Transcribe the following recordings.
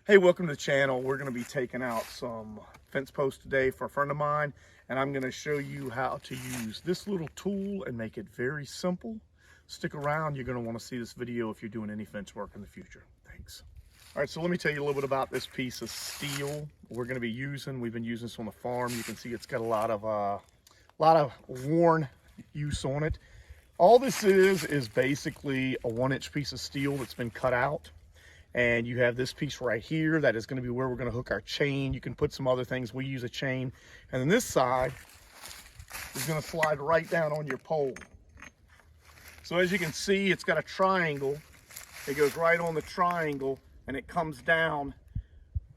Hey, welcome to the channel. We're going to be taking out some fence posts today for a friend of mine, and I'm going to show you how to use this little tool and make it very simple. Stick around. You're going to want to see this video if you're doing any fence work in the future. Thanks. All right, so let me tell you a little bit about this piece of steel we're going to be using. We've been using this on the farm. You can see it's got a lot of worn use on it. All this is basically a 1-inch piece of steel that's been cut out. And you have this piece right here that is going to be where we're going to hook our chain. You can put some other things. We use a chain. And then this side is going to slide right down on your pole. So as you can see, it's got a triangle. It goes right on the triangle and it comes down,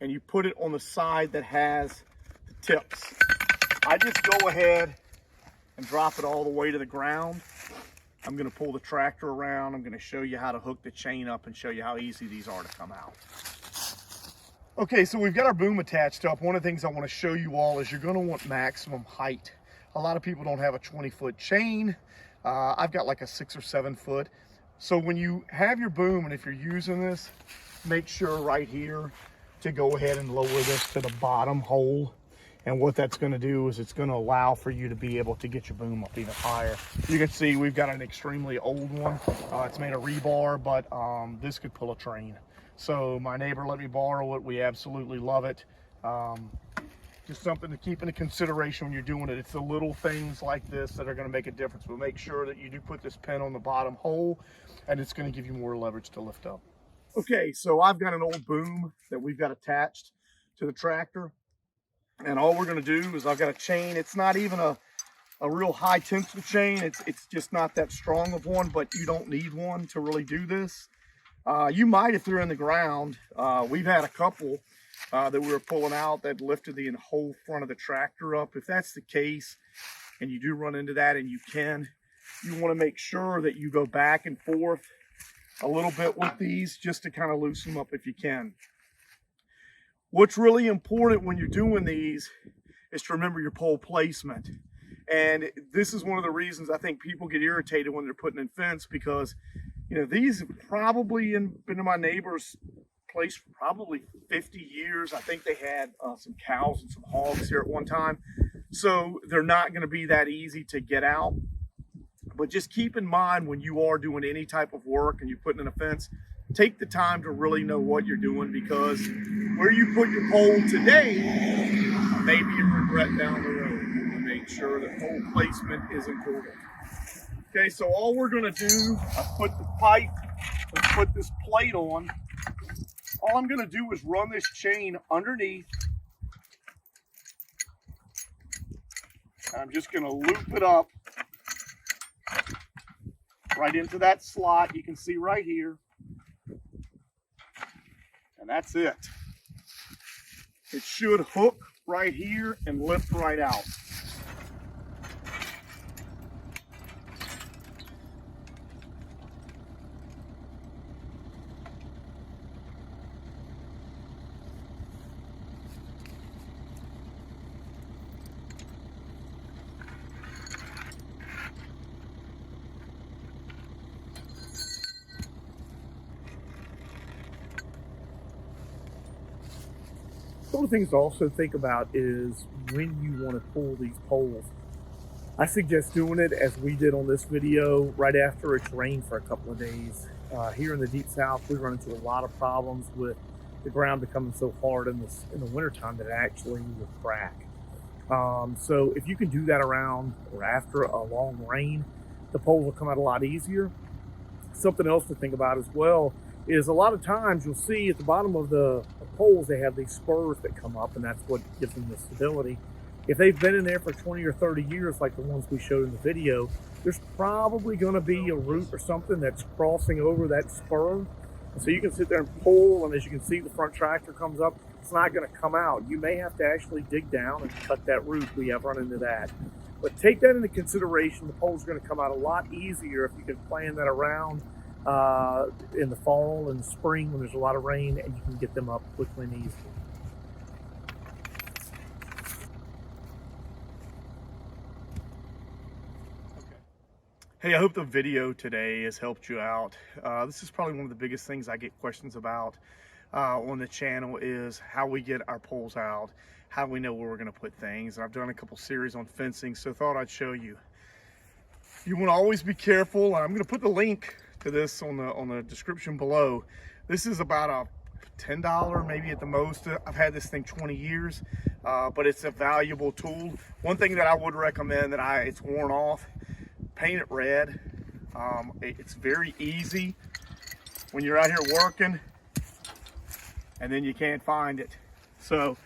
and you put it on the side that has the tips. I just go ahead and drop it all the way to the ground. I'm going to pull the tractor around. I'm going to show you how to hook the chain up and show you how easy these are to come out. Okay, so we've got our boom attached up. One of the things I want to show you all is you're going to want maximum height. A lot of people don't have a 20-foot chain. I've got like a 6 or 7 foot. So when you have your boom, and if you're using this, make sure right here to go ahead and lower this to the bottom hole. And what that's going to do is it's going to allow for you to be able to get your boom up even higher. You can see we've got an extremely old one. It's made of rebar, but this could pull a train. So my neighbor let me borrow it. We absolutely love it. Just something to keep into consideration when you're doing it. It's the little things like this that are going to make a difference. But make sure that you do put this pin on the bottom hole, and it's going to give you more leverage to lift up. Okay, so I've got an old boom that we've got attached to the tractor. And all we're going to do is I've got a chain. It's not even a real high tensile chain. It's just not that strong of one, but you don't need one to really do this. You might if they're in the ground. We've had a couple that we were pulling out that lifted the whole front of the tractor up. If that's the case and you do run into that, and you want to make sure that you go back and forth a little bit with these just to kind of loosen them up if you can. What's really important when you're doing these is to remember your pole placement. And this is one of the reasons I think people get irritated when they're putting in fence, because, you know, these have probably been in my neighbor's place for probably 50 years. I think they had some cows and some hogs here at one time. So they're not going to be that easy to get out. But just keep in mind when you are doing any type of work and you're putting in a fence, take the time to really know what you're doing, because where you put your pole today may be a regret down the road. To make sure that pole placement is important. Okay, so all we're going to do, I put the pipe and put this plate on. All I'm going to do is run this chain underneath. I'm just going to loop it up right into that slot you can see right here. And that's it. It should hook right here and lift right out. One of the things to also think about is when you want to pull these poles. I suggest doing it as we did on this video right after it's rained for a couple of days. Here in the deep south, we run into a lot of problems with the ground becoming so hard in the wintertime that it actually will crack. So if you can do that around or after a long rain, the poles will come out a lot easier. Something else to think about as well is a lot of times you'll see at the bottom of the poles they have these spurs that come up, and that's what gives them the stability. If they've been in there for 20 or 30 years like the ones we showed in the video, there's probably going to be a root or something that's crossing over that spur. And so you can sit there and pull, and as you can see the front tractor comes up, it's not going to come out. You may have to actually dig down and cut that root. We have run into that. But take that into consideration. The pole's going to come out a lot easier if you can plan that around in the fall and the spring when there's a lot of rain, and you can get them up quickly and easily. Hey, I hope the video today has helped you out. This is probably one of the biggest things I get questions about. on the channel is how we get our poles out, how we know where we're going to put things. I've done a couple series on fencing, so thought I'd show you. You want to always be careful. I'm going to put the link to this on the description below. This is about a $10 maybe at the most. I've had this thing 20 years, but it's a valuable tool. One thing that I would recommend it's worn off, paint it red. It's very easy when you're out here working and then you can't find it. So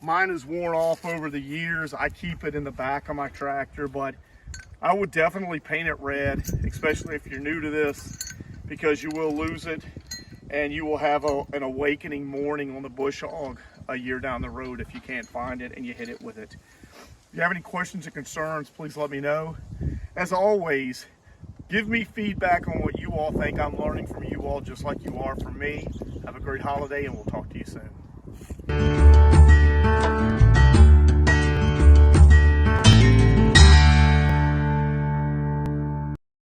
mine is worn off over the years. I keep it in the back of my tractor, but I would definitely paint it red, especially if you're new to this, because you will lose it and you will have an awakening morning on the bush hog a year down the road if you can't find it and you hit it with it. If you have any questions or concerns, please let me know. As always, give me feedback on what you all think. I'm learning from you all just like you are from me. Have a great holiday, and we'll talk to you soon.